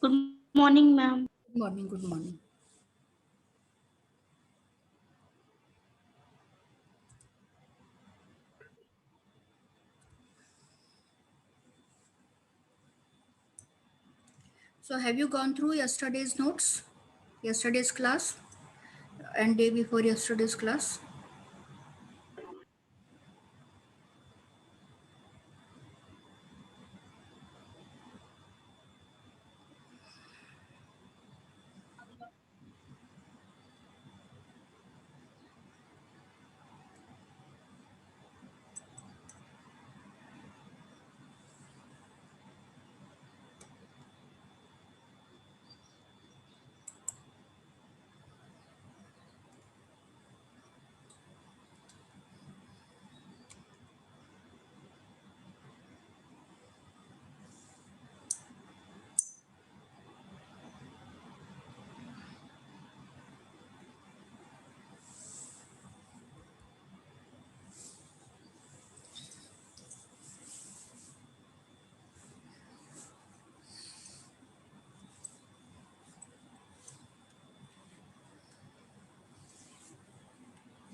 Good morning, ma'am. Good morning, good morning. So have you gone through yesterday's notes, yesterday's class and day before yesterday's class?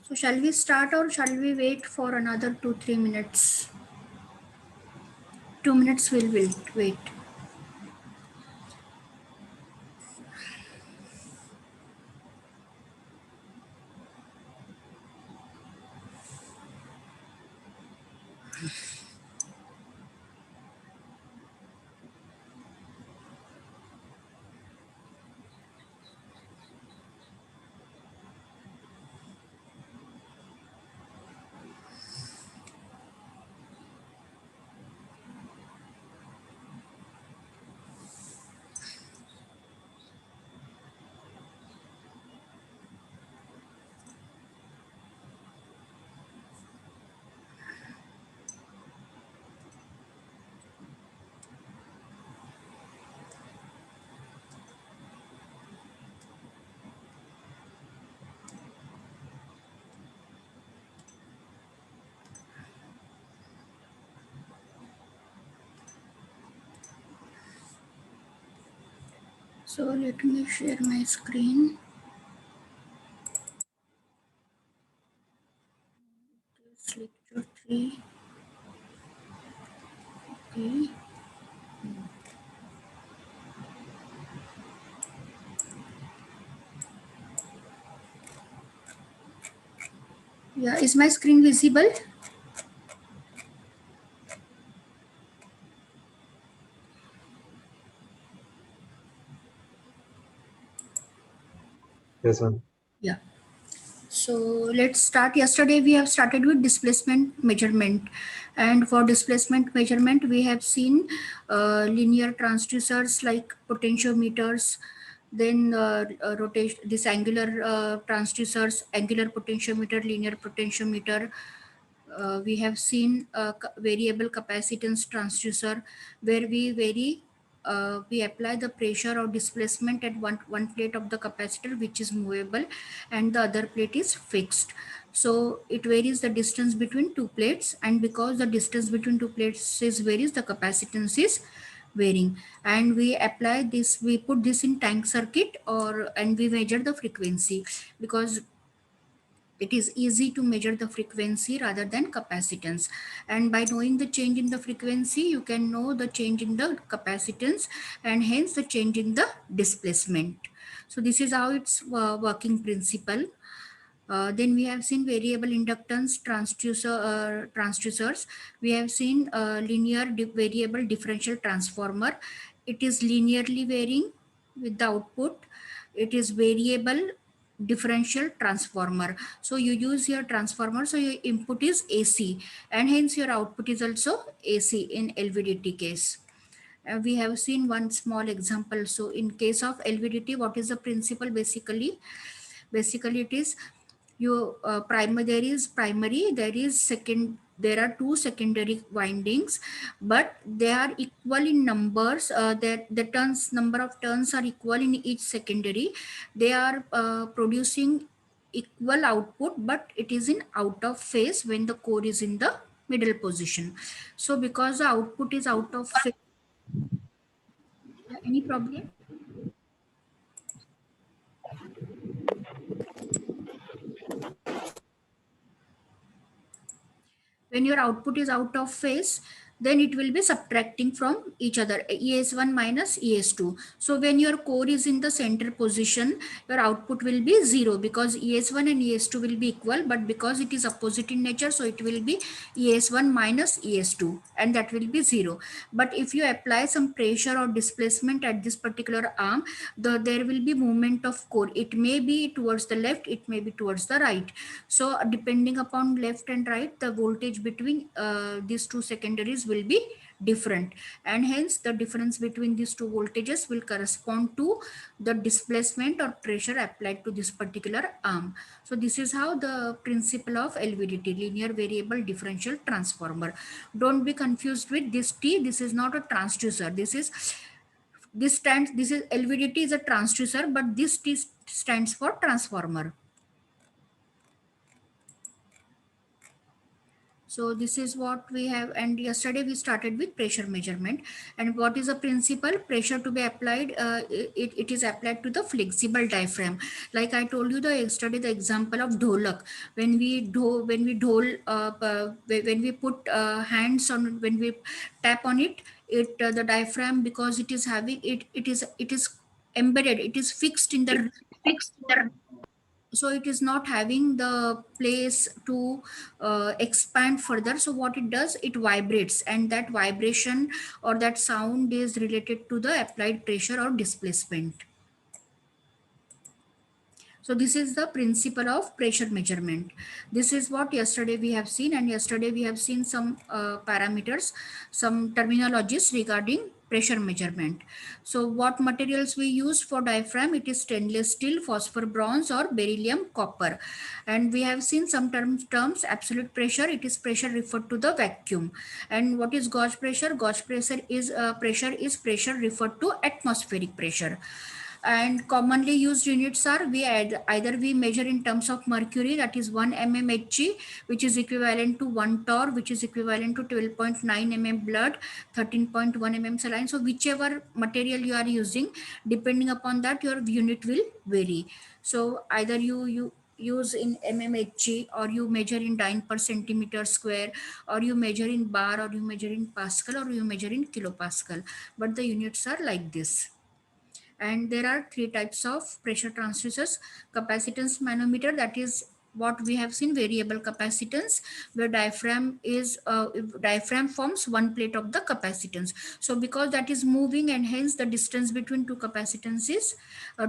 So shall we start or shall we wait for another 2-3 minutes? 2 minutes we'll wait. So let me share my screen. This lecture 3. Okay. Yeah, is my screen visible? Yes, ma'am. Yeah. So let's start. Yesterday we have started with displacement measurement, and for displacement measurement we have seen linear transducers like potentiometers, then rotation, this angular transducers, angular potentiometer, linear potentiometer. We have seen variable capacitance transducer where we apply the pressure or displacement at one plate of the capacitor which is movable and the other plate is fixed. So it varies the distance between two plates, and because the distance between two plates is varies, the capacitance is varying, and we apply this, we put this in tank circuit and we measure the frequency because it is easy to measure the frequency rather than capacitance, and by knowing the change in the frequency you can know the change in the capacitance and hence the change in the displacement. So this is how it's working principle. Then we have seen variable inductance transducers. We have seen linear variable differential transformer. It is linearly varying with the output. It is variable differential transformer. So you use your transformer, so your input is AC and hence your output is also AC in LVDT case. We have seen one small example. So in case of LVDT, what is the principle? Basically it is you primary, there is second, there are two secondary windings, but they are equal in numbers, that the turns, number of turns are equal in each secondary. They are producing equal output, but it is in out of phase when the core is in the middle position. So because the output is out of phase, any problem? when your output is out of phase, then it will be subtracting from each other, ES1 minus ES2. So when your core is in the center position, your output will be 0 because ES1 and ES2 will be equal, but because it is opposite in nature, so it will be ES1 minus ES2 and that will be 0. But if you apply some pressure or displacement at this particular arm, there will be movement of core. It may be towards the left, it may be towards the right. So depending upon left and right, the voltage between these two secondaries will be different, and hence the difference between these two voltages will correspond to the displacement or pressure applied to this particular arm. So this is how the principle of LVDT, linear variable differential transformer. Don't be confused with this T. This is not a transducer. This is LVDT is a transducer, but this T stands for transformer. So this is what we have, and yesterday we started with pressure measurement. And what is the principle? Pressure to be applied, it is applied to the flexible diaphragm. Like I told you the yesterday, the example of dholak. When we put hands on, when we tap on it, the diaphragm, because it is having it is embedded, it is fixed in the, so it is not having the place to expand further. So what it does, it vibrates, and that vibration or that sound is related to the applied pressure or displacement. So this is the principle of pressure measurement. This is what yesterday we have seen, and yesterday we have seen some parameters, some terminologies regarding pressure measurement. So what materials we use for diaphragm? It is stainless steel, phosphor bronze, or beryllium copper. And we have seen some terms, absolute pressure, it is pressure referred to the vacuum. And what is gauge pressure? Gauge pressure is pressure referred to atmospheric pressure. And commonly used units are, either we measure in terms of mercury, that is 1 mmHg, which is equivalent to 1 torr, which is equivalent to 12.9 mm blood, 13.1 mm saline. So whichever material you are using, depending upon that, your unit will vary. So either you use in mmHg, or you measure in dyne per centimeter square, or you measure in bar, or you measure in pascal, or you measure in kilopascal, but the units are like this. And there are three types of pressure transducers. Capacitance manometer, that is what we have seen, variable capacitance, where diaphragm forms one plate of the capacitance. So because that is moving, and hence the distance between two capacitances,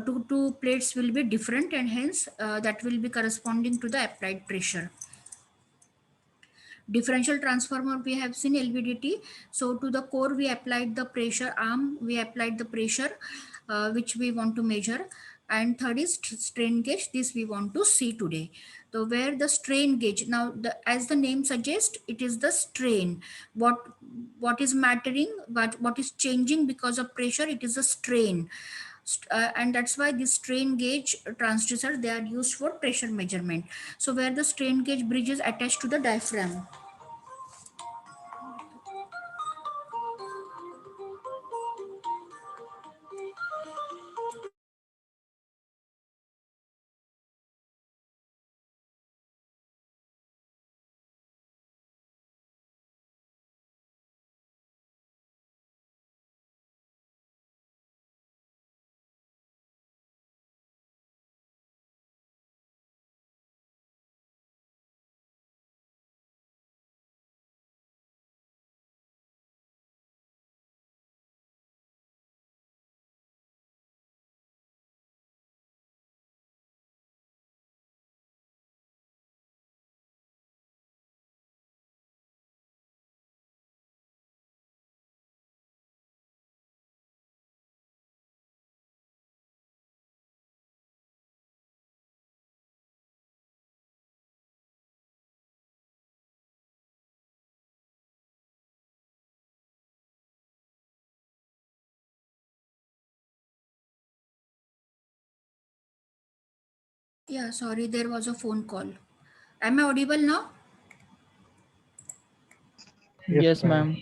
two plates will be different, and hence that will be corresponding to the applied pressure. Differential transformer, we have seen LVDT. So to the core we applied the pressure arm, we applied the pressure which we want to measure. And third is strain gauge. This we want to see today. So where the strain gauge, now as the name suggests, it is the strain. What is mattering, what is changing because of pressure, it is a strain. And that's why this strain gauge transducer, they are used for pressure measurement. So where the strain gauge bridge is attached to the diaphragm. Yeah, sorry, there was a phone call. Am I audible now? Yes, ma'am.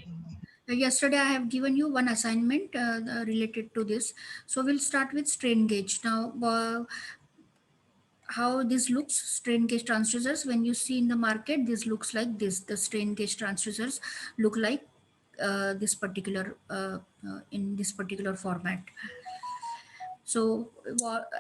Yesterday I have given you one assignment related to this. So we'll start with strain gauge. Now how this looks, strain gauge transducers. When you see in the market, this looks like this. The strain gauge transducers look like this particular in this particular format. So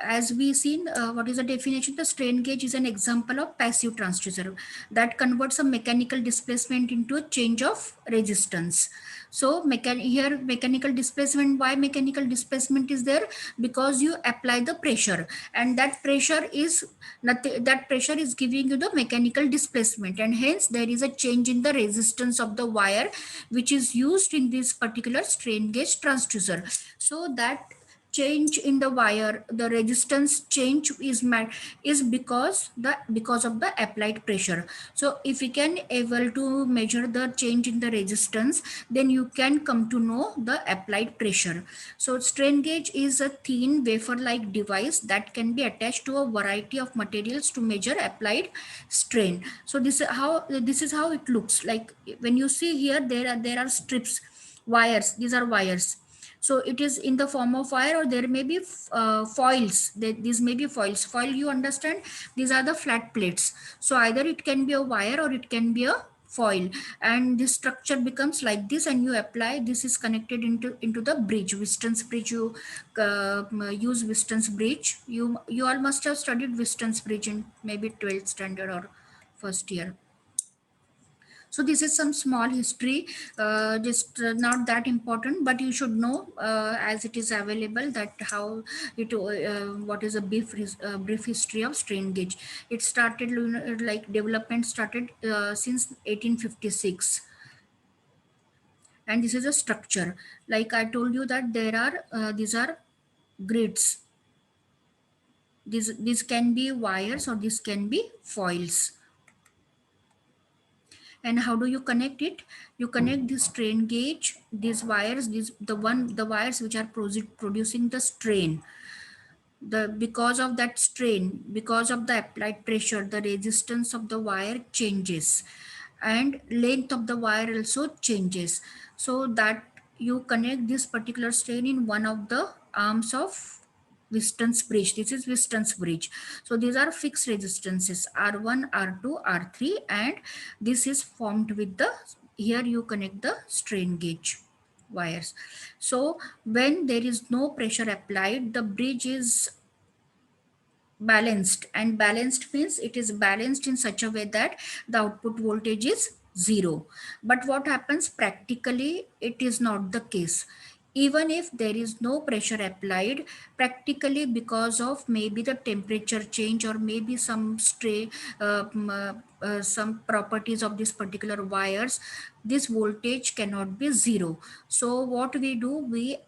as we seen, what is the definition? The strain gauge is an example of passive transducer that converts a mechanical displacement into a change of resistance. So here mechanical displacement, why mechanical displacement is there? Because you apply the pressure, and that pressure is nothing, that pressure is giving you the mechanical displacement, and hence there is a change in the resistance of the wire which is used in this particular strain gauge transducer. So that change in the wire, the resistance change is because of the applied pressure. So if we can able to measure the change in the resistance, then you can come to know the applied pressure. So strain gauge is a thin wafer like device that can be attached to a variety of materials to measure applied strain. So this is how it looks like. When you see here, there are strips, wires. These are wires. So it is in the form of wire, or there may be foils. These may be foils. Foil, you understand, these are the flat plates. So either it can be a wire or it can be a foil, and this structure becomes like this, and you apply, this is connected into the bridge, Whiston's bridge. You use Whiston's bridge. You all must have studied Whiston's bridge in maybe 12th standard or first year. So this is some small history, just not that important, but you should know as it is available, that how it what is a brief history of strain gauge. It started, like development started since 1856, and this is a structure. Like I told you that there are these are grids. These can be wires or this can be foils. And how do you connect it? You connect this strain gauge, these wires, the wires which are producing the strain. Because of that strain, because of the applied pressure, the resistance of the wire changes, and length of the wire also changes. So that you connect this particular strain in one of the arms of Whiston's bridge. This is Whiston's bridge. So these are fixed resistances, R1, R2, R3, and this is formed with the, here you connect the strain gauge wires. So when there is no pressure applied, the bridge is balanced, and balanced means it is balanced in such a way that the output voltage is zero. But what happens practically, it is not the case. Even if there is no pressure applied, practically, because of maybe the temperature change or maybe some some properties of this particular wires, this voltage cannot be zero. So what we do, we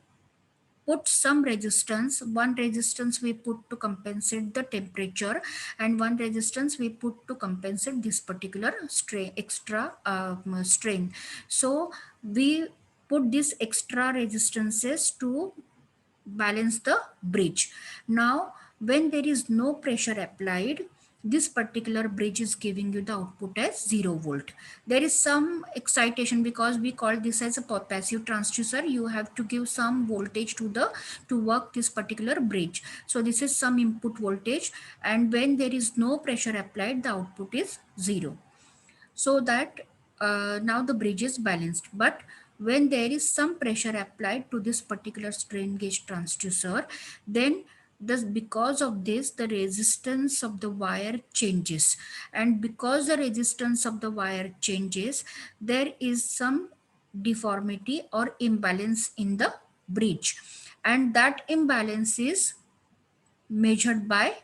put some resistance. One resistance we put to compensate the temperature, and one resistance we put to compensate this particular extra strain. So we put these extra resistances to balance the bridge. Now when there is no pressure applied, this particular bridge is giving you the output as 0 volt. There is some excitation, because we call this as a passive transducer. You have to give some voltage to work this particular bridge. So this is some input voltage, and when there is no pressure applied, the output is 0. So that now the bridge is balanced. But when there is some pressure applied to this particular strain gauge transducer, then because of this, the resistance of the wire changes, and because the resistance of the wire changes, there is some deformity or imbalance in the bridge, and that imbalance is measured by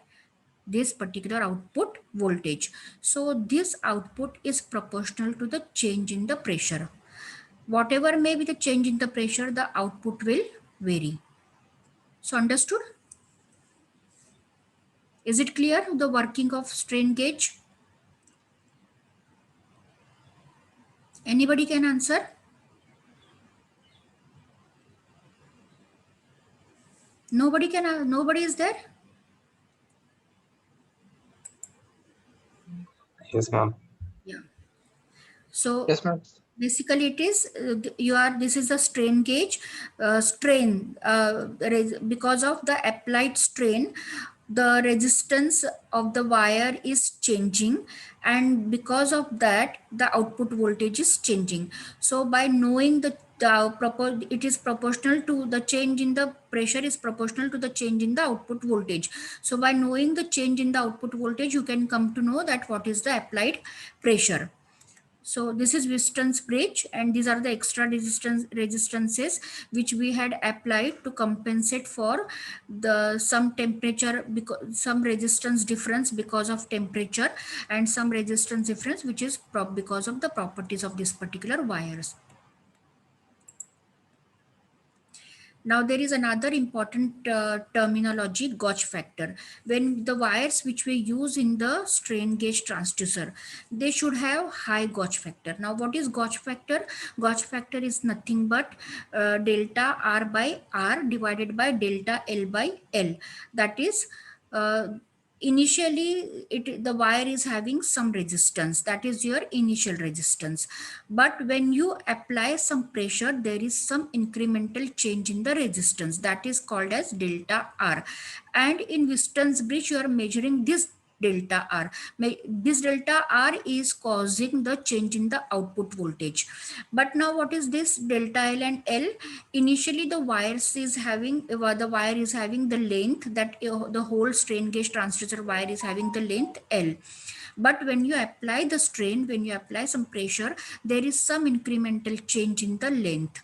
this particular output voltage. So this output is proportional to the change in the pressure. Whatever may be the change in the pressure, the output will vary. So understood? Is it clear, the working of strain gauge? Anybody can answer? Nobody can, nobody is there? Yes, ma'am. Yeah. So Yes, ma'am. basically it is this is the strain gauge. Strain, because of the applied strain, the resistance of the wire is changing, and because of that the output voltage is changing. So by knowing it is proportional to the change in the pressure is proportional to the change in the output voltage. So by knowing the change in the output voltage, you can come to know that what is the applied pressure. So this is Wheaton's bridge, and these are the extra resistances which we had applied to compensate for the some temperature, because some resistance difference because of temperature, and some resistance difference which is because of the properties of this particular wires. Now there is another important terminology, gauge factor. When the wires which we use in the strain gauge transducer, they should have high gauge factor. Now what is gauge factor? Gauge factor is nothing but delta R by R divided by delta L by L. That is, uh, initially the wire is having some resistance, that is your initial resistance, but when you apply some pressure there is some incremental change in the resistance, that is called as delta R. And in Wheaton's bridge you are measuring this delta R. This delta R is causing the change in the output voltage. But now what is this delta L and L? Initially the the wire is having the length that the whole strain gauge transducer wire is having the length L. But when you apply the strain, when you apply some pressure, there is some incremental change in the length.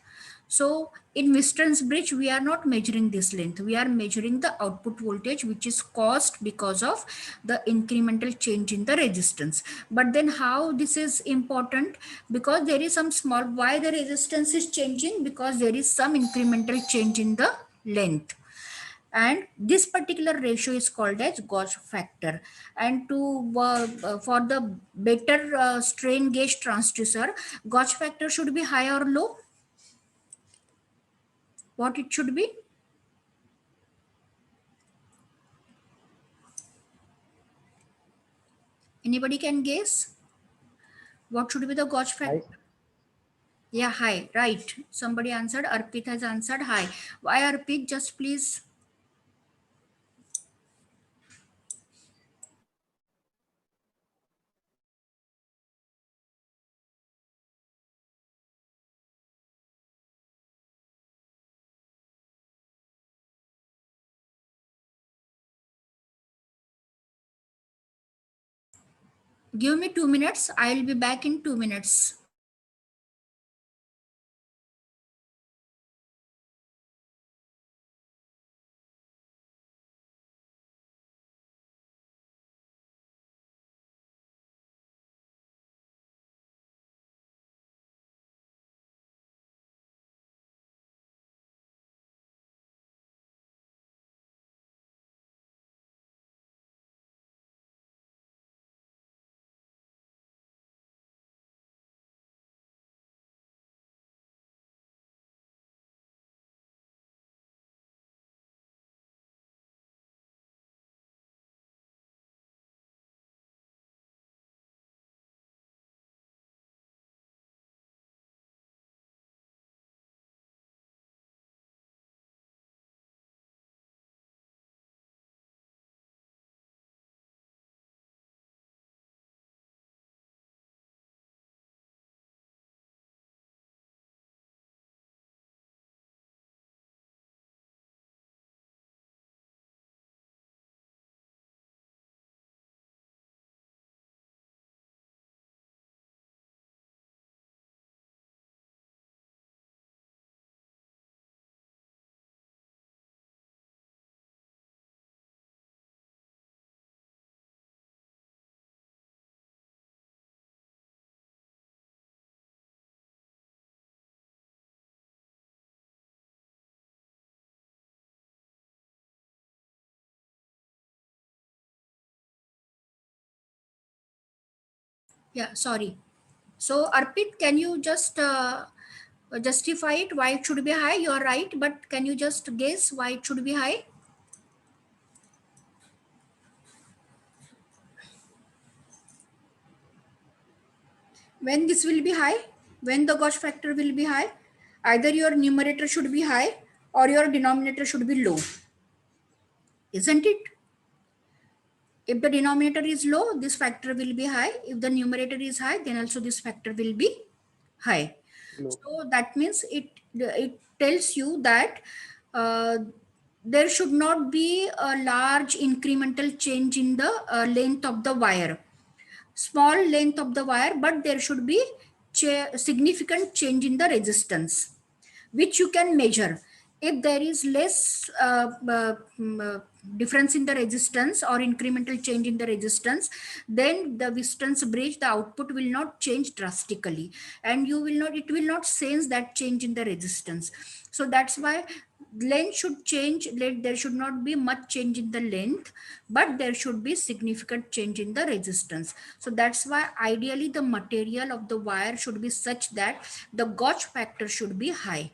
So in Wheaton's bridge, we are not measuring this length. We are measuring the output voltage, which is caused because of the incremental change in the resistance. But then how this is important? Because there is some small, why the resistance is changing? Because there is some incremental change in the length, and this particular ratio is called as gauge factor. And to for the better strain gauge transducer, gauge factor should be high or low? What it should be? Anybody can guess? What should be the gauge factor? Yeah, high, right. Somebody answered. Arpit has answered high. Why, Arpit? Just please. Give me 2 minutes. I'll be back in 2 minutes. Yeah, sorry. So Arpit, can you just justify it why it should be high? You are right, but can you just guess why it should be high? When this will be high? When the gauge factor will be high? Either your numerator should be high or your denominator should be low, isn't it? If the denominator is low, this factor will be high. If the numerator is high, then also this factor will be high. Low. So that means it tells you that uh, there should not be a large incremental change in the length of the wire, small length of the wire, but there should be significant change in the resistance, which you can measure. If there is less difference in the resistance or incremental change in the resistance, then the distance bridge, the output will not change drastically, and you will not, it will not sense that change in the resistance. So that's why length should change. There should not be much change in the length, but there should be significant change in the resistance. So that's why ideally the material of the wire should be such that the gauge factor should be high.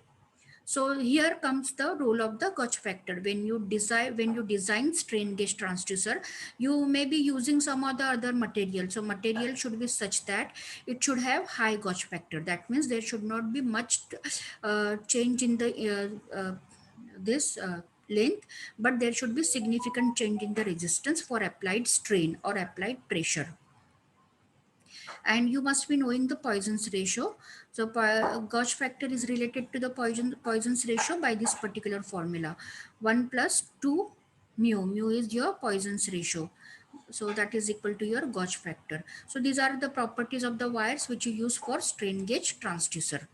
So here comes the role of the gauge factor. When you design strain gauge transducer, you may be using some other material. So material should be such that it should have high gauge factor. That means there should not be much change in the this length, but there should be significant change in the resistance for applied strain or applied pressure. And you must be knowing the Poisson's ratio. So gauge factor is related to the Poisson's ratio by this particular formula: 1 plus 2 mu. Mu is your Poisson's ratio, so that is equal to your gauge factor. So these are the properties of the wires which you use for strain gauge transducer.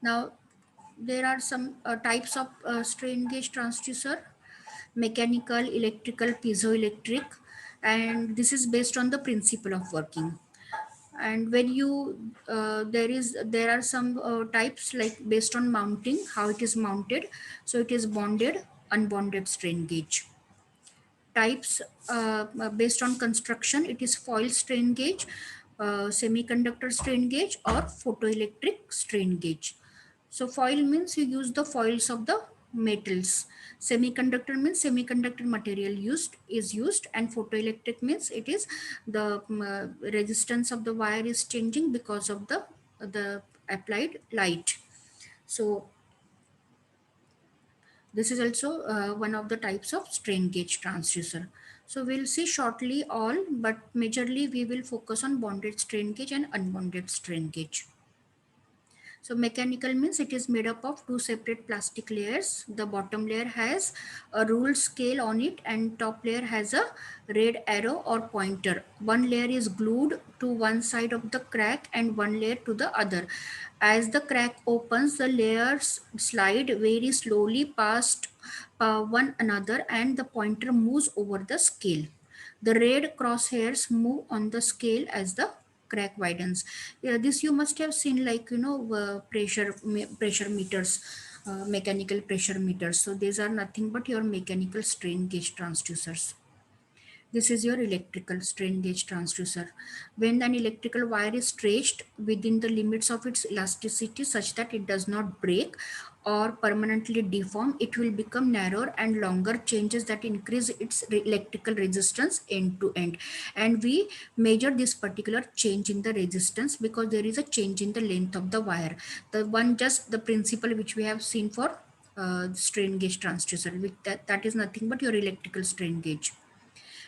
Now there are some types of strain gauge transducer: mechanical, electrical, piezoelectric, and this is based on the principle of working. And when you there are some types, like based on mounting, how it is mounted. So it is bonded, unbonded strain gauge. Types based on construction, it is foil strain gauge, semiconductor strain gauge, or photoelectric strain gauge. So foil means you use the foils of the metals. Semiconductor means semiconductor material used, and photoelectric means it is the resistance of the wire is changing because of the applied light. So this is also one of the types of strain gauge transducer. So we'll see shortly all, but majorly we will focus on bonded strain gauge and unbonded strain gauge. So mechanical means it is made up of two separate plastic layers. The bottom layer has a ruled scale on it, and top layer has a red arrow or pointer. One layer is glued to one side of the crack and one layer to the other. As the crack opens, the layers slide very slowly past one another, and the pointer moves over the scale. The red crosshairs move on the scale as the crack widens. Yeah, this you must have seen, like pressure meters, mechanical pressure meters. So these are nothing but your mechanical strain gauge transducers. This is your electrical strain gauge transducer. When an electrical wire is stretched within the limits of its elasticity such that it does not break or permanently deform, it will become narrower and longer, changes that increase its electrical resistance end to end. And we measure this particular change in the resistance because there is a change in the length of the wire. The one, just the principle which we have seen for strain gauge transducer, with that is nothing but your electrical strain gauge.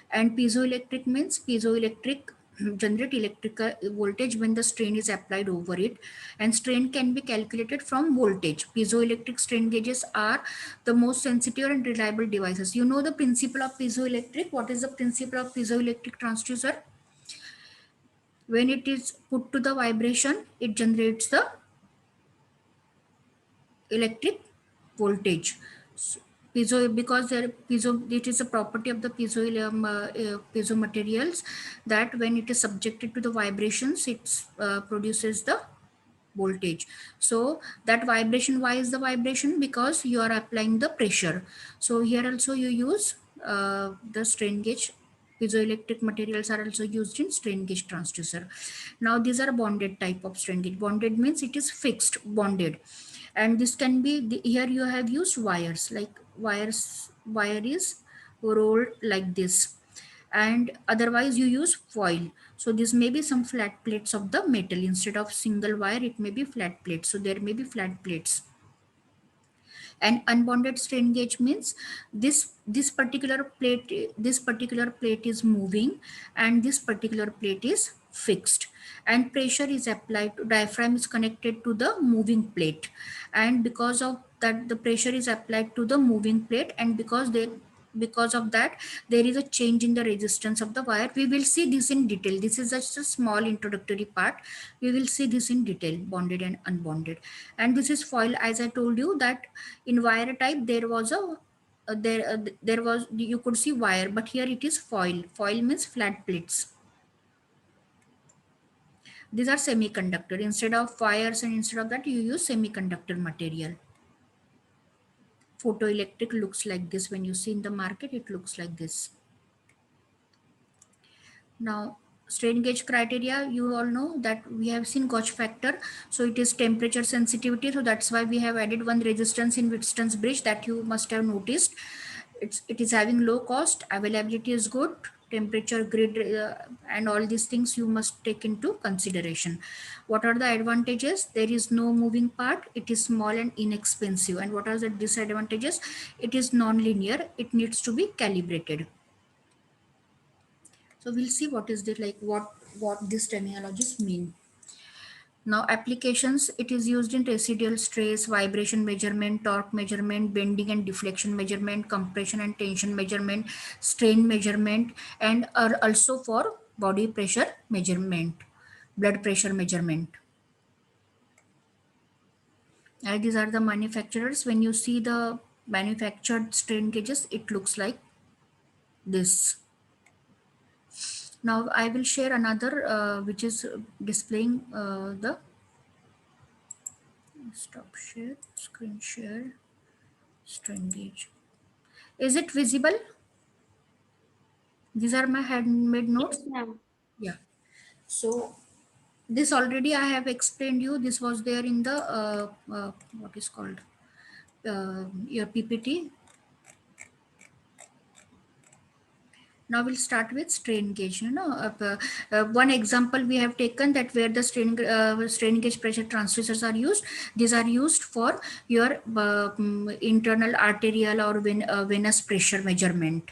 And piezoelectric means piezoelectric generate electrical voltage when the strain is applied over it, and strain can be calculated from voltage. Piezoelectric strain gauges are the most sensitive and reliable devices. You know the principle of piezoelectric. What is the principle of piezoelectric transducer? When it is put to the vibration, it generates the electric voltage. So, piezo, because piezo, it is a property of the piezo materials that when it is subjected to the vibrations, it produces the voltage. So that vibration, why is the vibration? Because you are applying the pressure. So here also you use the strain gauge. Piezoelectric materials are also used in strain gauge transducer. Now these are bonded type of strain gauge. Bonded means it is fixed, bonded, and this can be here you have used wires, like wire is rolled like this, and otherwise you use foil. So this may be some flat plates of the metal. Instead of single wire, it may be flat plates, so there may be flat plates. And unbonded strain gauge means this particular plate is moving and this particular plate is fixed, and pressure is applied to diaphragm is connected to the moving plate, and because of that the pressure is applied to the moving plate, and because of that there is a change in the resistance of the wire. We will see this in detail. This is just a small introductory part. We will see this in detail, bonded and unbonded. And this is foil. As I told you that in wire type there was a there was, you could see wire, but here it is foil. Foil means flat plates. These are semiconductor. Instead of wires and instead of that you use semiconductor material. Photoelectric looks like this. When you see in the market it looks like this. Now strain gauge criteria, you all know that we have seen gauge factor, so it is temperature sensitivity, so that's why we have added one resistance in Wheatstone's bridge that you must have noticed. It is having low cost, availability is good, temperature grid and all these things you must take into consideration. What are the advantages? There is no moving part, it is small and inexpensive. And what are the disadvantages? It is non-linear, it needs to be calibrated. So we'll see what is the what these terminologies mean. Now applications, it is used in residual stress, vibration measurement, torque measurement, bending and deflection measurement, compression and tension measurement, strain measurement, and are also for body pressure measurement, blood pressure measurement. And these are the manufacturers. When you see the manufactured strain gauges, it looks like this. Now I will share another which is displaying the stop share, screen share, strain gauge. Is it visible? These are my handmade notes. Yes, ma'am. Yeah. So this already I have explained you. This was there in the what is called your PPT. Now we'll start with strain gauge. One example we have taken that where the strain gauge pressure transducers are used. These are used for your internal arterial or venous pressure measurement.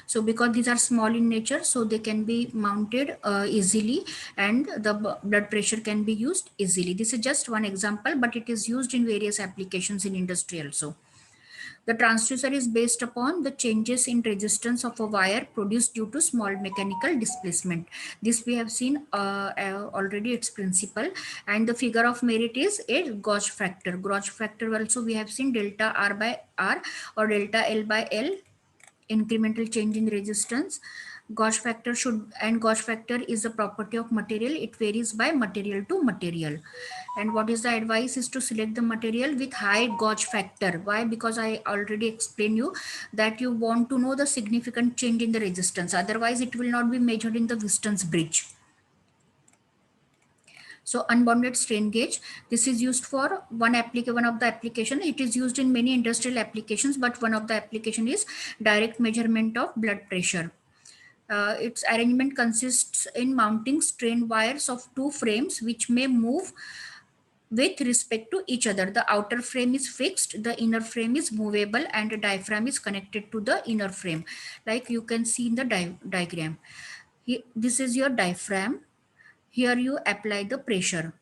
So because these are small in nature, so they can be mounted easily, and the blood pressure can be used easily. This is just one example, but it is used in various applications in industry also. The transducer is based upon the changes in resistance of a wire produced due to small mechanical displacement. This we have seen already its principle, and the figure of merit is a gauge factor. Gauge factor also we have seen delta R by R or delta L by L, incremental change in resistance. Gauge factor gauge factor is a property of material. It varies by material to material. And what is the advice is to select the material with high gauge factor. Why? Because I already explained you that you want to know the significant change in the resistance. Otherwise it will not be measured in the Wheatstone's bridge. So unbonded strain gauge, this is used for one of the application. It is used in many industrial applications, but one of the application is direct measurement of blood pressure. Its arrangement consists in mounting strain wires of two frames which may move with respect to each other. The outer frame is fixed, the inner frame is movable, and the diaphragm is connected to the inner frame, like you can see in the diagram. This is your diaphragm. Here you apply the pressure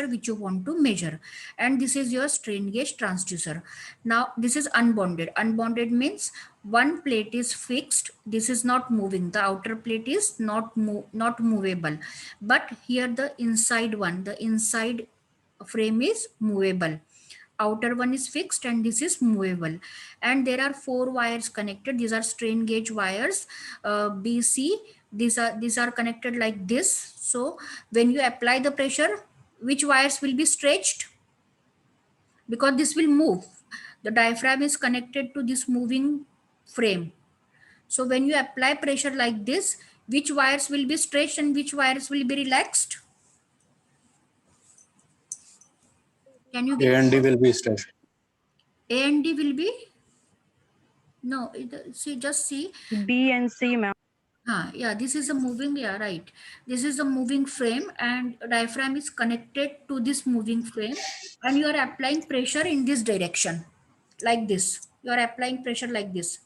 which you want to measure, and this is your strain gauge transducer. Now this is unbonded. Unbonded means one plate is fixed, this is not moving, the outer plate is not movable, but here the inside frame is movable. Outer one is fixed and this is movable, and there are four wires connected. These are strain gauge wires, BC. These are connected like this. So when you apply the pressure, which wires will be stretched? Because this will move. The diaphragm is connected to this moving frame. So when you apply pressure like this, which wires will be stretched and which wires will be relaxed? Can you A give? and D will be stretched. A and D will be? No, see, just see. B and C, ma'am. Yeah, this is a moving, yeah, right. This is a moving frame and diaphragm is connected to this moving frame, and you are applying pressure in this direction. like this. You are applying pressure like this.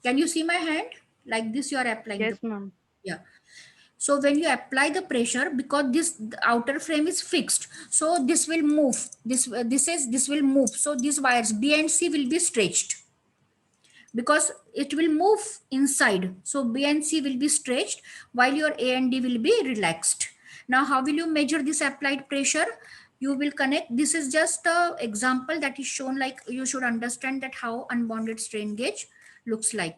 Can you see my hand? Like this you are applying the, Yes, ma'am. yeah. So when you apply the pressure, because this outer frame is fixed, so this will move. This will move. So these wires B and C will be stretched because it will move inside. So B and C will be stretched while your A and D will be relaxed. Now, how will you measure this applied pressure? You will connect. This is just a example that is shown, like you should understand that how unbonded strain gauge looks like.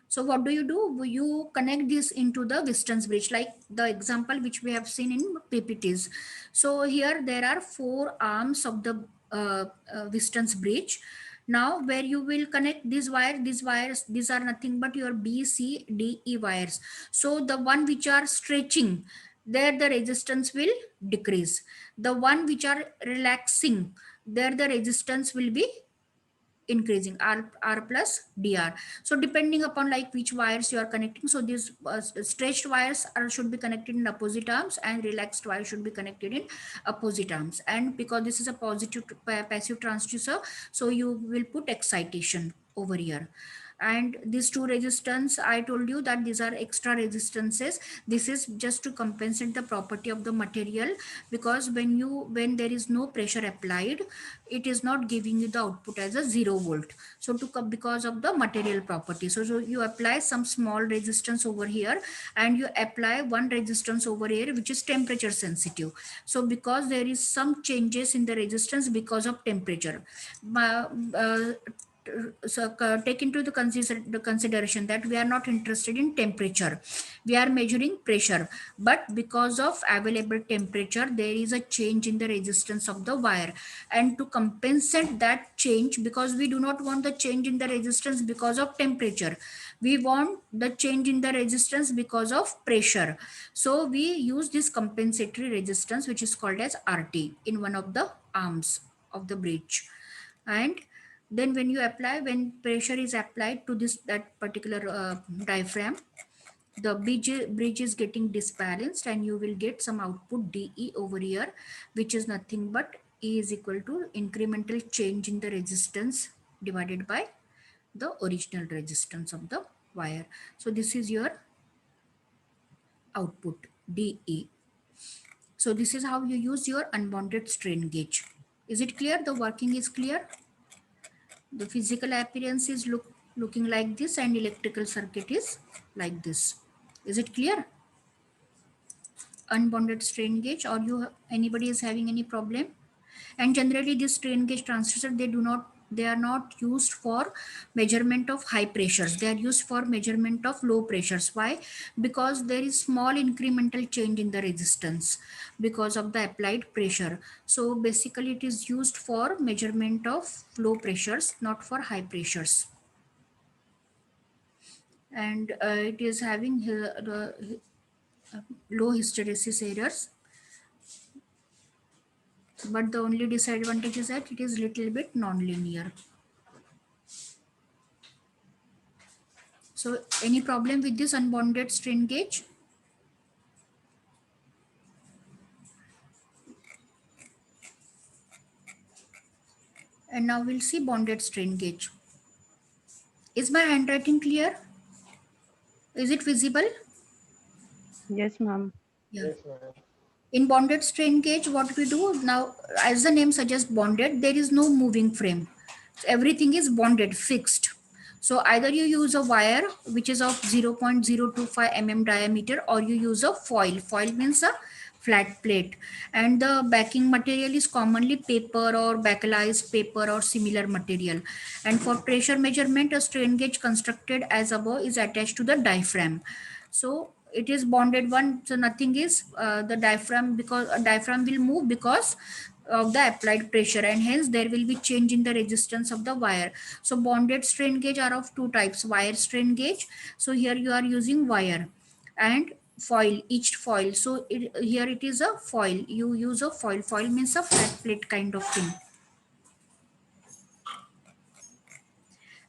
So what do? You connect this into the Whiston's bridge, like the example which we have seen in PPTs. So here there are four arms of the Whiston's bridge. Now where you will connect these wires, these are nothing but your B, C, D, E wires. So the one which are stretching, there the resistance will decrease. The one which are relaxing, there the resistance will be increasing, r plus dr. So depending upon like which wires you are connecting, so these stretched wires should be connected in opposite arms and relaxed wires should be connected in opposite arms. And because this is a positive passive transducer, so you will put excitation over here. And these two resistance, I told you that these are extra resistances. This is just to compensate the property of the material, because when there is no pressure applied, it is not giving you the output as a 0 volt. So because of the material property, so you apply some small resistance over here and you apply one resistance over here which is temperature sensitive. So because there is some changes in the resistance because of temperature, uh, so take into the consideration that we are not interested in temperature, we are measuring pressure. But because of available temperature, there is a change in the resistance of the wire, and to compensate that change, because we do not want the change in the resistance because of temperature, we want the change in the resistance because of pressure. So we use this compensatory resistance which is called as RT in one of the arms of the bridge. And then when you apply, when pressure is applied to this that particular diaphragm, the bridge is getting disbalanced and you will get some output DE over here, which is nothing but E is equal to incremental change in the resistance divided by the original resistance of the wire. So this is your output DE. So this is how you use your unbounded strain gauge. Is it clear? The working is clear? The physical appearance is looking like this and electrical circuit is like this. Is it clear? Unbounded strain gauge, or anybody is having any problem? And generally this strain gauge transducer, they are not used for measurement of high pressures, they are used for measurement of low pressures. Why? Because there is small incremental change in the resistance because of the applied pressure. So basically it is used for measurement of low pressures, not for high pressures. And it is having low hysteresis errors, but the only disadvantage is that it is little bit non-linear. So any problem with this unbounded strain gauge? And now we'll see bonded strain gauge. Is my handwriting clear? Is it visible? Yes, ma'am. Yeah. In bonded strain gauge, what we do now, as the name suggests, bonded, there is no moving frame. So everything is bonded, fixed. So either you use a wire which is of 0.025 mm diameter, or you use a foil. Foil means a flat plate, and the backing material is commonly paper or bakelized paper or similar material. And for pressure measurement, a strain gauge constructed as above is attached to the diaphragm. So it is bonded one, so nothing is the diaphragm, because a diaphragm will move because of the applied pressure, and hence there will be change in the resistance of the wire. So bonded strain gauge are of two types: wire strain gauge, so here you are using wire, and foil, each foil. So here it is a foil, you use a foil. Foil means a flat plate kind of thing.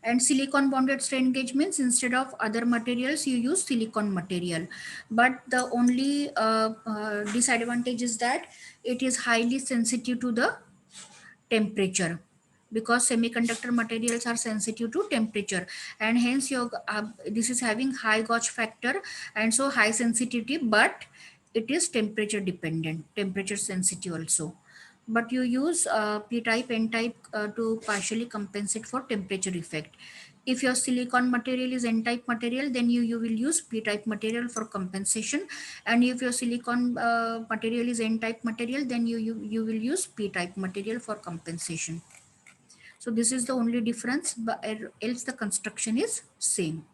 And silicon bonded strain gauge means instead of other materials you use silicon material, but the only disadvantage is that it is highly sensitive to the temperature. because semiconductor materials are sensitive to temperature, and hence your this is having high Gauge factor and so high sensitivity, but it is temperature dependent, temperature sensitive also. But you use p-type, n-type to partially compensate for temperature effect. If your silicon material is n-type material, then you will use p-type material for compensation, and if your silicon material is n-type material, then you will use p-type material for compensation. So this is the only difference, but else the construction is same.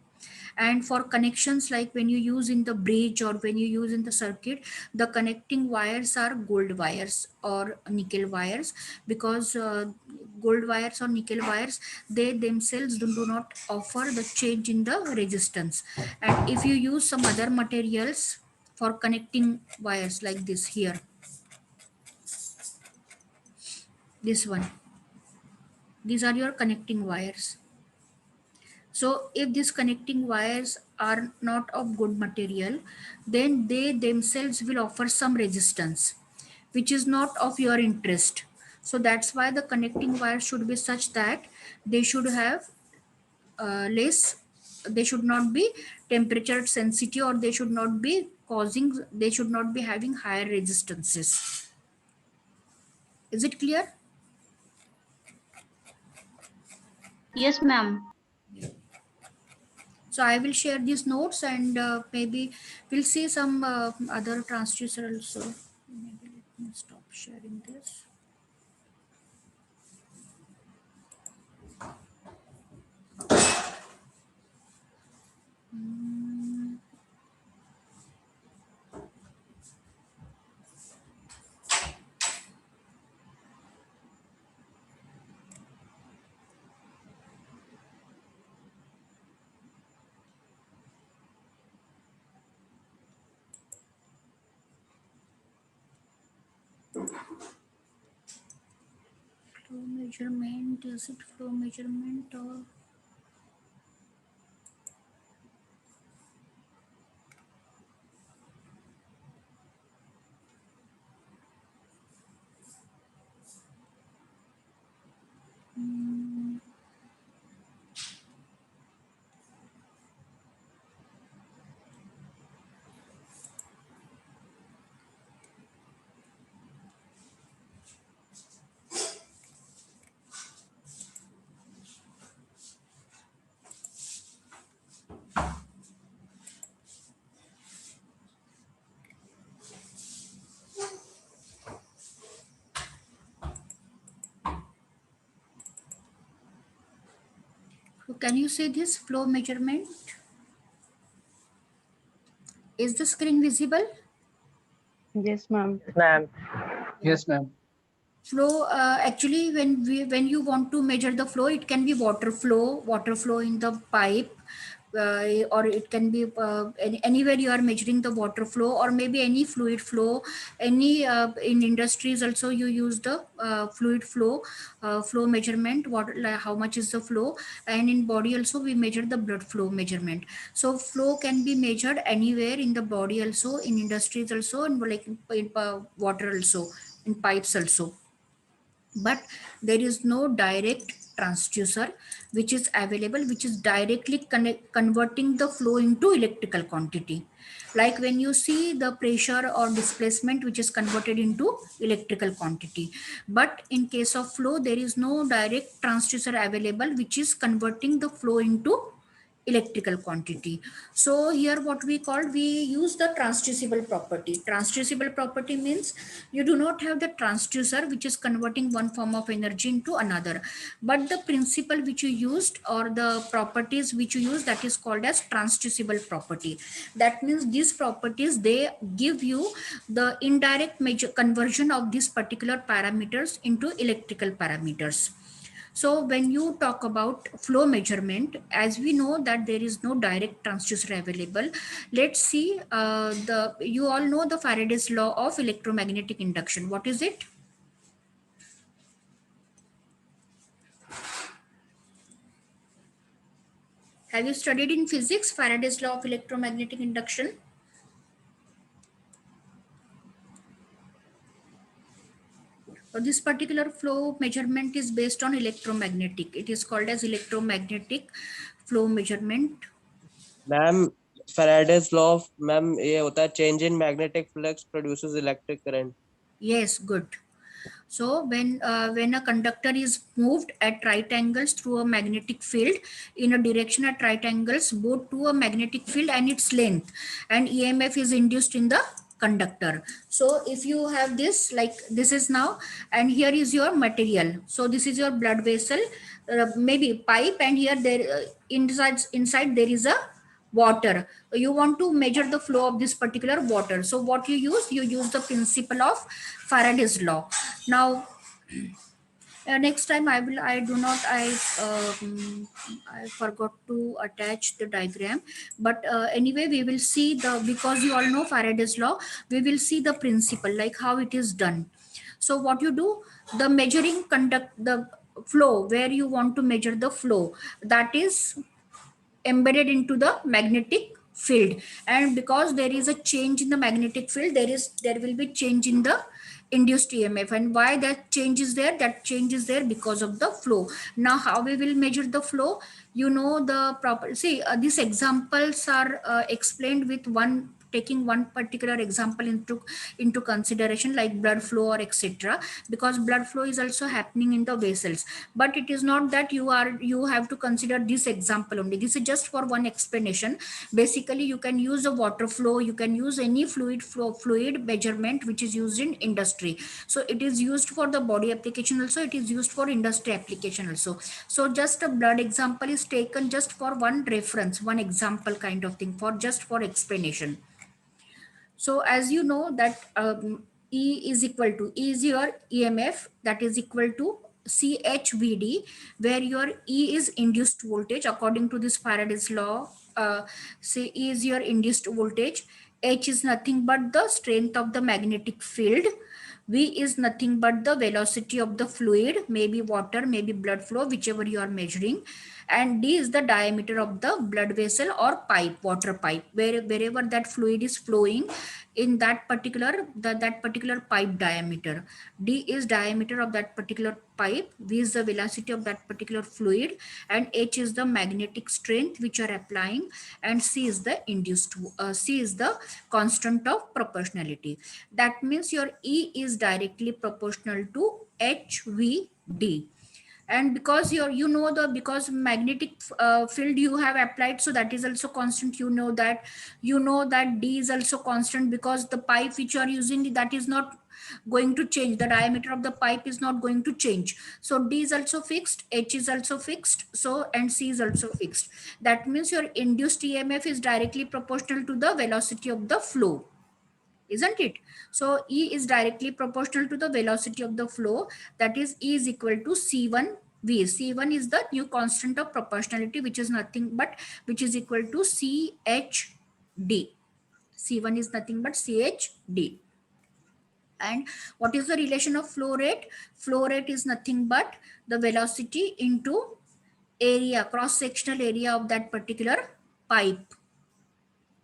And for connections, like when you use in the bridge or when you use in the circuit, the connecting wires are gold wires or nickel wires, because gold wires or nickel wires, they themselves do not offer the change in the resistance. And if you use some other materials for connecting wires like this here, this one, these are your connecting wires. So if these connecting wires are not of good material, then they themselves will offer some resistance, which is not of your interest. So that's why the connecting wires should be such that they should have less, they should not be temperature sensitive, or they should not be causing, they should not be having higher resistances. Is it clear? Yes, ma'am. So I will share these notes, and maybe we'll see some other transducer also. Maybe let me stop sharing this. Flow measurement, is it flow measurement or? So can you see this flow measurement? Is the screen visible? Yes, ma'am. Ma'am. Yeah. Yes, ma'am. Flow, actually, when you want to measure the flow, it can be water flow in the pipe, or it can be anywhere you are measuring the water flow, or maybe any fluid flow. Any in industries also you use the fluid flow measurement. What, like, how much is the flow? And in body also we measure the blood flow measurement. So flow can be measured anywhere in the body also, in industries also, and like in water also, in pipes also. But there is no direct transducer which is available, which is directly converting the flow into electrical quantity, like when you see the pressure or displacement, which is converted into electrical quantity. But in case of flow, there is no direct transducer available which is converting the flow into electrical quantity. So here what we call, we use the transducible property. Transducible property means you do not have the transducer which is converting one form of energy into another, but the principle which you used or the properties which you use, that is called as transducible property. That means these properties, they give you the indirect measure conversion of these particular parameters into electrical parameters. So when you talk about flow measurement, as we know that there is no direct transducer available, let's see, you all know the Faraday's law of electromagnetic induction. What is it? Have you studied in physics Faraday's law of electromagnetic induction? This particular flow measurement is based on electromagnetic. It is called as electromagnetic flow measurement. Ma'am Faraday's law of ma'am ये होता है change in magnetic flux produces electric current. Yes, good. So when a conductor is moved at right angles through a magnetic field in a direction at right angles both to a magnetic field and its length, and EMF is induced in the conductor. So if you have this, like this is now, and here is your material. So this is your blood vessel, maybe pipe, and here there inside there is a water. You want to measure the flow of this particular water. So what you use the principle of Faraday's law. Now next time I forgot to attach the diagram, but anyway we will see the, because you all know Faraday's law, we will see the principle, like how it is done. So what you do, the measuring conduct the flow, where you want to measure the flow, that is embedded into the magnetic field, and because there is a change in the magnetic field, there will be change in the induced EMF. And why that change is there? That change is there because of the flow. Now how we will measure the flow? You know the proper, see these examples are explained with one, taking one particular example into consideration, like blood flow or etc., because blood flow is also happening in the vessels. But it is not that you have to consider this example only. This is just for one explanation. Basically you can use a water flow, you can use any fluid measurement which is used in industry. So it is used for the body application also, it is used for industry application also. So just a blood example is taken just for one reference, one example kind of thing, for just for explanation. So as you know that E is equal to, E is your EMF, that is equal to CHVD, where your E is induced voltage according to this Faraday's law. Say E is your induced voltage, H is nothing but the strength of the magnetic field, V is nothing but the velocity of the fluid, maybe water, maybe blood flow, whichever you are measuring, and D is the diameter of the blood vessel or pipe, water pipe, wherever that fluid is flowing in that particular pipe diameter. D is diameter of that particular pipe, V is the velocity of that particular fluid, and H is the magnetic strength which you are applying, and C is the C is the constant of proportionality. That means your E is directly proportional to HVD. And because because magnetic field you have applied, so that is also constant. You know that D is also constant, because the pipe which you are using, that is not going to change, the diameter of the pipe is not going to change. So D is also fixed, H is also fixed, so and C is also fixed. That means your induced EMF is directly proportional to the velocity of the flow, isn't it? So E is directly proportional to the velocity of the flow, that is E is equal to C1 V. C1 is the new constant of proportionality, which is nothing but, which is equal to CHD. C1 is nothing but CHD. And what is the relation of flow rate? Flow rate is nothing but the velocity into area, cross-sectional area of that particular pipe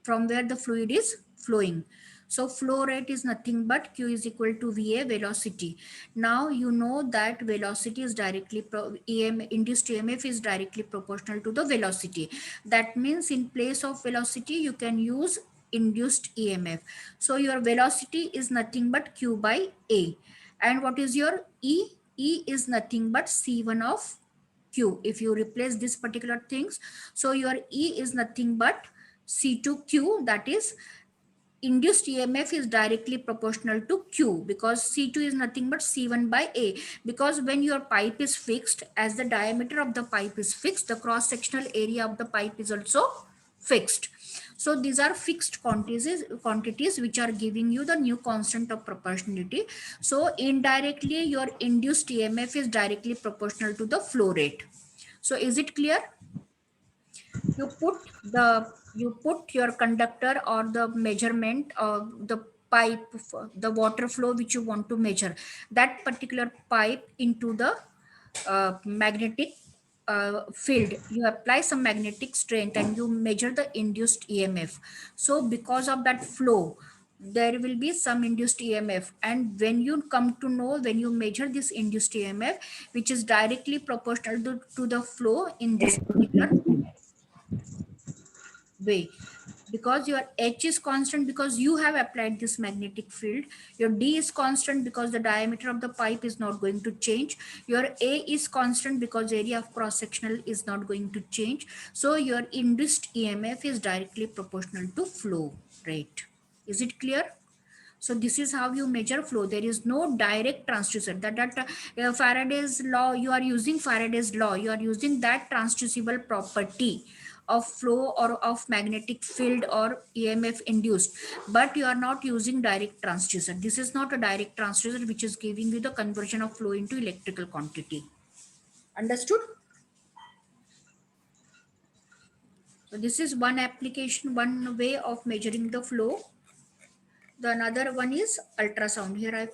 from where the fluid is flowing. So flow rate is nothing but Q is equal to VA, velocity. Now you know that velocity is directly induced EMF is directly proportional to the velocity. That means in place of velocity you can use induced EMF. So your velocity is nothing but Q by A. And what is your E? E is nothing but C1 of Q. If you replace this particular things, so your E is nothing but C2Q, that is induced EMF is directly proportional to Q, because C2 is nothing but C1 by A. Because when your pipe is fixed, as the diameter of the pipe is fixed, the cross-sectional area of the pipe is also fixed. So these are fixed quantities which are giving you the new constant of proportionality. So indirectly your induced EMF is directly proportional to the flow rate. So is it clear? You put your conductor or the measurement of the pipe, the water flow which you want to measure, that particular pipe into the magnetic field. You apply some magnetic strength and you measure the induced EMF. So because of that flow, there will be some induced EMF, and when you come to know, when you measure this induced EMF, which is directly proportional to the flow in this particular way, because your H is constant because you have applied this magnetic field, your D is constant because the diameter of the pipe is not going to change, your A is constant because area of cross sectional is not going to change, so your induced EMF is directly proportional to flow rate. Is it clear? So this is how you measure flow. There is no direct transducer. That Faraday's law, you are using Faraday's law. You are using that transducible property of flow or of magnetic field or EMF induced, but you are not using direct transducer. This is not a direct transducer which is giving you the conversion of flow into electrical quantity. Understood? So this is one application, one way of measuring the flow. The another one is ultrasound. Here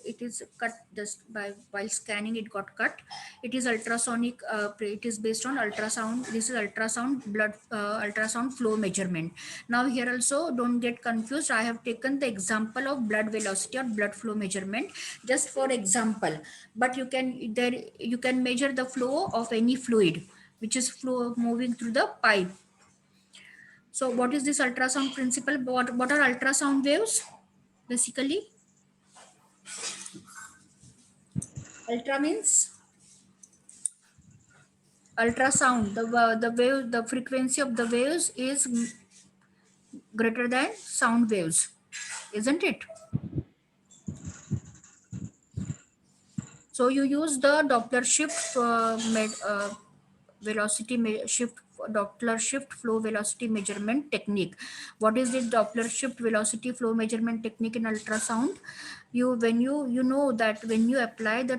it is cut just by while scanning, it got cut. It is ultrasonic. It is based on ultrasound. This is ultrasound flow measurement. Now here also don't get confused. I have taken the example of blood velocity or blood flow measurement just for example. But you can measure the flow of any fluid which is flow moving through the pipe. So what is this ultrasound principle? What are ultrasound waves? Basically, ultra means ultrasound. The frequency of the waves is greater than sound waves, isn't it? So you use the Doppler shift Doppler shift flow velocity measurement technique. What is the Doppler shift velocity flow measurement technique in ultrasound? You know that when you apply the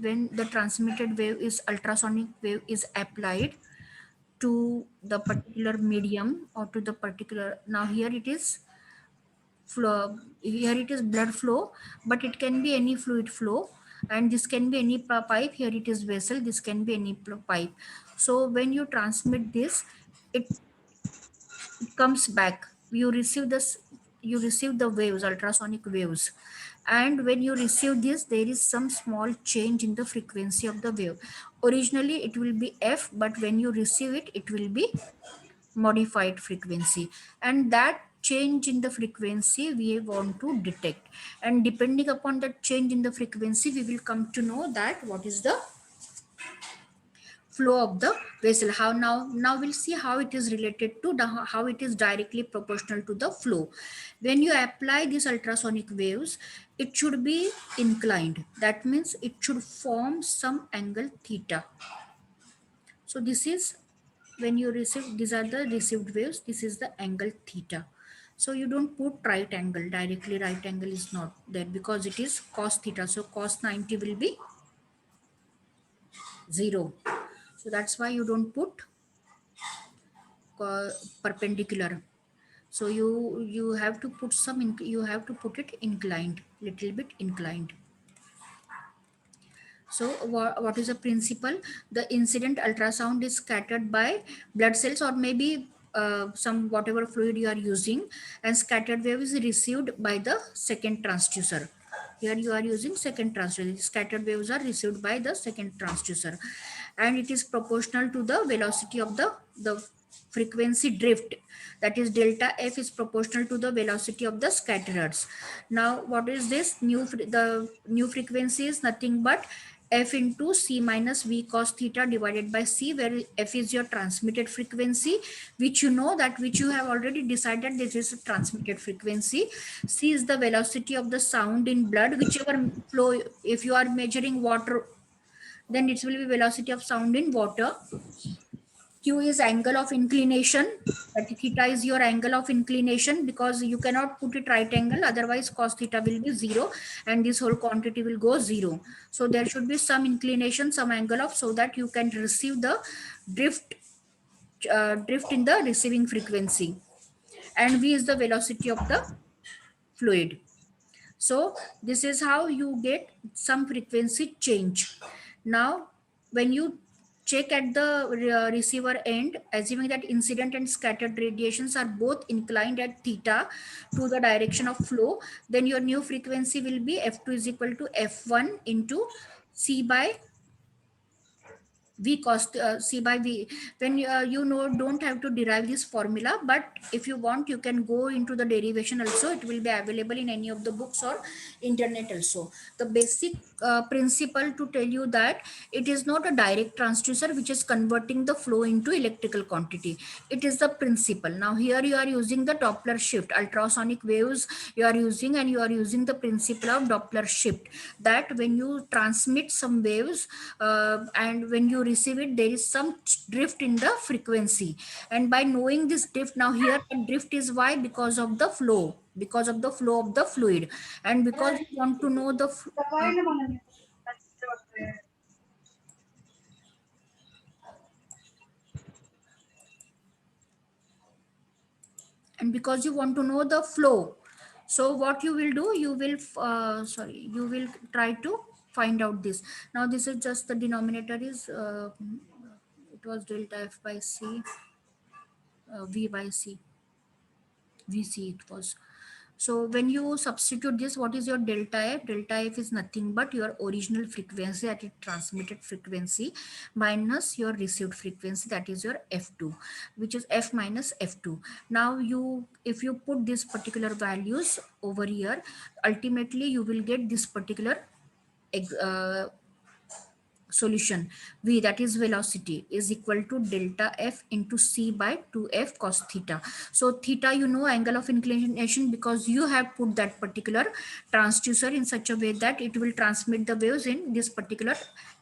when the transmitted wave is ultrasonic wave is applied to the particular medium or to the particular, now here it is flow, here it is blood flow, but it can be any fluid flow, and this can be any pipe. Here it is vessel, this can be any pipe. So when you transmit this, it comes back, you receive the waves, ultrasonic waves, and when you receive this, there is some small change in the frequency of the wave. Originally it will be F, but when you receive it, it will be modified frequency, and that change in the frequency we want to detect, and depending upon the change in the frequency, we will come to know that what is the flow of the vessel. How now we'll see how it is related to how it is directly proportional to the flow. When you apply these ultrasonic waves, it should be inclined. That means it should form some angle theta. So this is when you receive, these are the received waves, this is the angle theta. So you don't put right angle directly, right angle is not there because it is cos theta, so cos 90 will be 0. So that's why you don't put perpendicular. So you have to put you have to put it inclined, little bit inclined. So what is the principle? The incident ultrasound is scattered by blood cells or maybe some whatever fluid you are using, and scattered wave is received by the second transducer. Here you are using second transducer. Scattered waves are received by the second transducer, and it is proportional to the velocity of the frequency drift. That is delta F is proportional to the velocity of the scatterers. Now what is this the new frequency is nothing but F into C minus V cos theta divided by C, where F is your transmitted frequency, which you know that which you have already decided this is a transmitted frequency. C is the velocity of the sound in blood, whichever flow. If you are measuring water, then it will be velocity of sound in water. Q is angle of inclination, that theta is your angle of inclination, because you cannot put it right angle, otherwise cos theta will be 0 and this whole quantity will go 0. So there should be some inclination, some angle of, so that you can receive the drift in the receiving frequency, and V is the velocity of the fluid. So this is how you get some frequency change. Now when you check at the receiver end, assuming that incident and scattered radiations are both inclined at theta to the direction of flow, then your new frequency will be F2 is equal to F1 into C by V cos C by V. When you know, don't have to derive this formula, but if you want, you can go into the derivation also. It will be available in any of the books or internet also. The basic principle to tell you that it is not a direct transducer which is converting the flow into electrical quantity. It is the principle. Now here you are using the Doppler shift, ultrasonic waves you are using, and you are using the principle of Doppler shift, that when you transmit some waves and when you receive it, there is some drift in the frequency, and by knowing this drift, now here the drift is why, because of the flow, because of the flow of the fluid, and because you want to know the and because you want to know the flow, so what you will do, you will you will try to find out this. Now this is just the denominator is it was delta F by C, V by C, VC it was. So when you substitute this, what is your delta F? Delta F is nothing but your original frequency, that is transmitted frequency, minus your received frequency, that is your F2, which is F minus F2. Now you, if you put these particular values over here, ultimately you will get this particular solution. V, that is velocity, is equal to delta F into C by 2F cos theta. So theta, you know, angle of inclination, because you have put that particular transducer in such a way that it will transmit the waves in this particular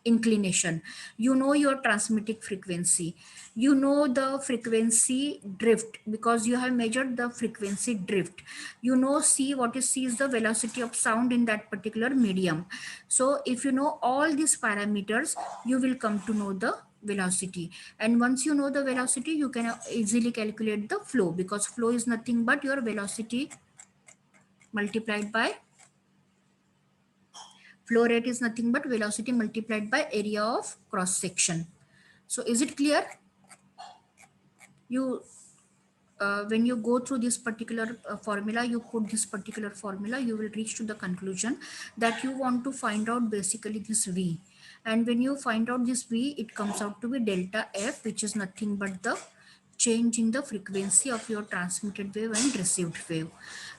inclination. You know your transmitting frequency, you know the frequency drift, because you have measured the frequency drift. You know C, what is C, is the velocity of sound in that particular medium. So if you know all these parameters, you will come to know the velocity, and once you know the velocity, you can easily calculate the flow, because flow is nothing but your velocity multiplied by flow rate, is nothing but velocity multiplied by area of cross section. So is it clear? You when you go through this particular formula, you put this particular formula, you will reach to the conclusion that you want to find out basically this V, and when you find out this V, it comes out to be delta F, which is nothing but the change in the frequency of your transmitted wave and received wave.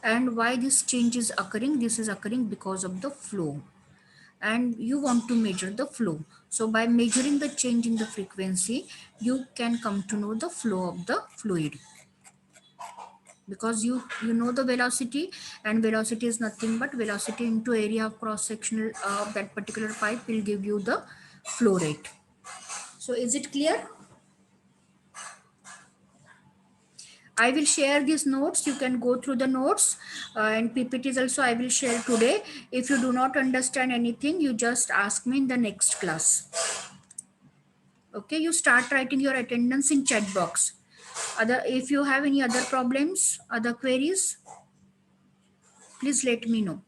And why this change is occurring? This is occurring because of the flow, and you want to measure the flow. So by measuring the change in the frequency, you can come to know the flow of the fluid, because you know the velocity, and velocity is nothing but velocity into area of cross sectional of that particular pipe will give you the flow rate. So is it clear? I will share these notes, you can go through the notes, and PPTs also I will share today. If you do not understand anything, you just ask me in the next class. Okay, you start writing your attendance in chat box. If you have any other problems, other queries, please let me know.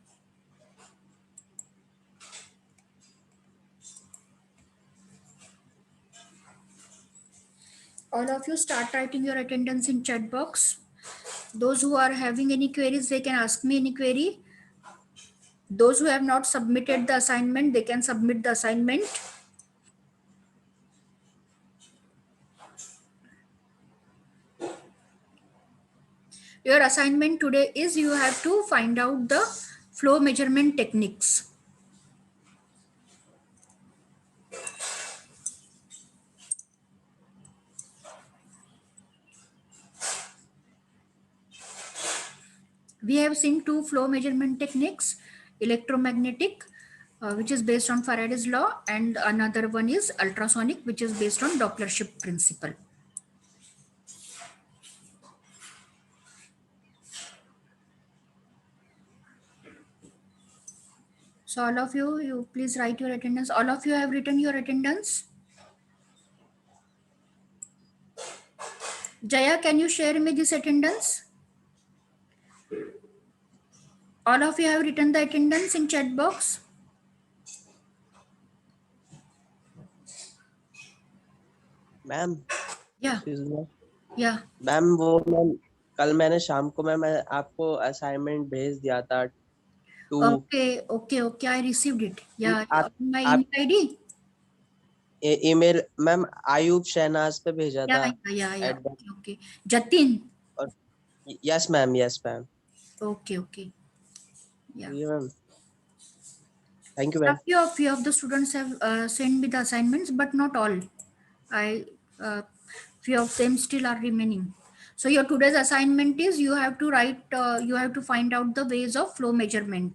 All of you start writing your attendance in chat box. Those who are having any queries, they can ask me any query. Those who have not submitted the assignment, they can submit the assignment. Your assignment today is you have to find out the flow measurement techniques. We have seen two flow measurement techniques, electromagnetic, which is based on Faraday's law, and another one is ultrasonic, which is based on Doppler shift principle. So all of you, you please write your attendance. All of you have written your attendance. Jaya, can you share me this attendance? All of you have written the attendance in chat box. Ma'am Yeah, yeah. Ma'am वो ma'am कल मैंने शाम को ma'am आपको assignment भेज दिया था to Okay, okay, okay. I received it. Yeah, आप my आप email ID. Email ma'am Ayub Shahnaz पे भेजा Yeah, था yeah, yeah. At the Okay, okay. Jatin. और yes ma'am Okay, okay. Yeah. ये ma'am thank you ma'am Few of the students have sent me the assignments, but not all. I few of them still are remaining. So your today's assignment is you have to write. You have to find out the ways of flow measurement.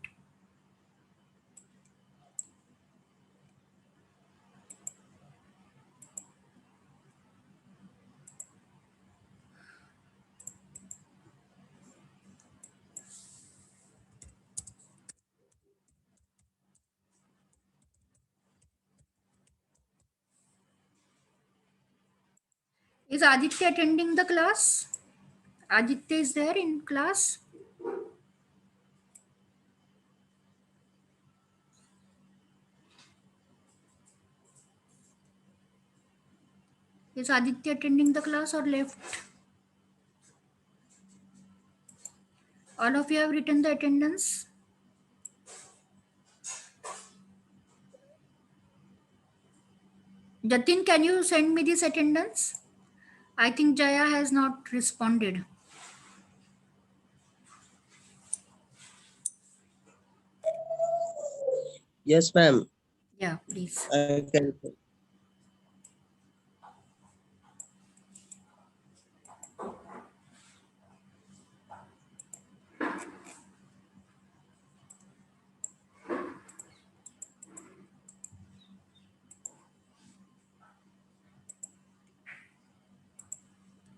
Is Aditya attending the class? Aditya is there in class. Is Aditya attending the class or left? All of you have written the attendance. Jatin, can you send me this attendance? I think Jaya has not responded. Yes ma'am Yeah, please. I can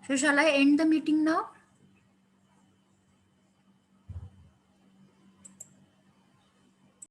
So shall I end the meeting now?